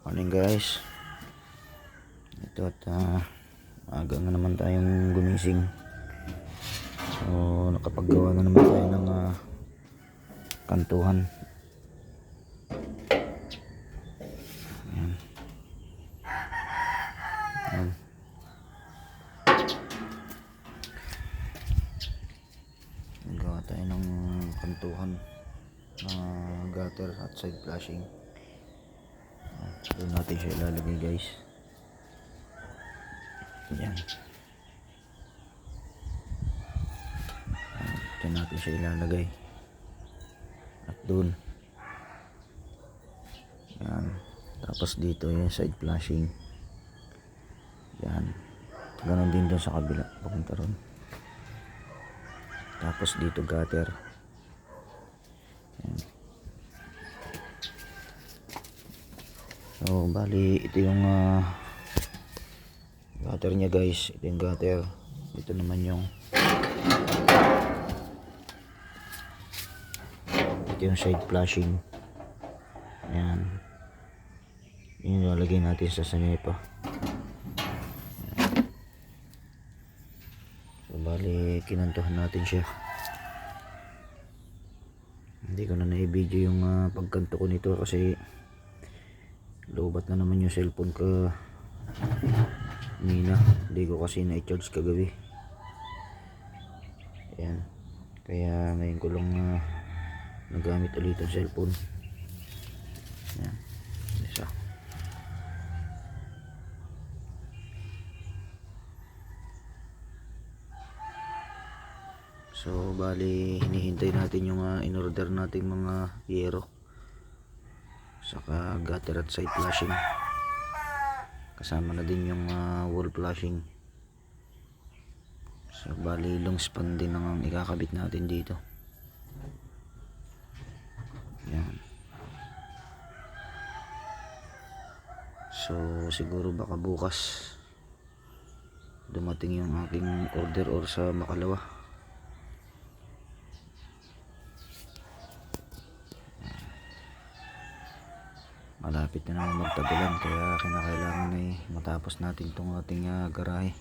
Morning guys. Ito at aga na naman tayong gumising. So nakapaggawa na naman tayo ng kantuhan. Ayan. Ayan. Nagawa tayo ng kantuhan na gutter at side flashing. Doon natin siya ilalagay guys. Ayan. Diyan natin siya ilalagay. At doon. Ayan. Tapos dito yung side flashing. Ayan. Ganon din doon sa kabila. Papunta ron. Tapos dito gutter. Ayan. So bali ito yung gutter nya guys. Ito yung gutter. Ito naman yung side flashing. Ayan. Yun yung lalagay natin sa sanepa. So bali kinantuhan natin siya. Hindi ko na na-video yung pagkanto ko nito kasi lobat na naman yung cellphone ko nina. Hindi ko kasi na-charge kagabi. Ayan. Kaya ngayon ko lang nagamit ulit ang cellphone. Ayan. Isa. So bali hinihintay natin yung in-order nating mga yero saka gutter at side flashing, kasama na din yung wall flashing. So bali long span din ang ikakabit natin dito. Yan. So siguro baka bukas dumating yung aking order or sa makalawa. Malapit na naman magtagulan kaya kinakailangan ay matapos natin itong ating garahe.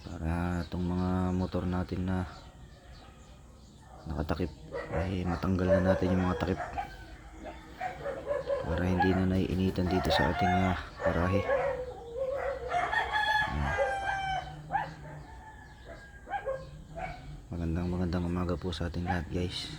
Para itong mga motor natin na nakatakip ay matanggal na natin yung mga takip para hindi na naiinitan dito sa ating garahe. Magandang umaga po sa ating lahat guys.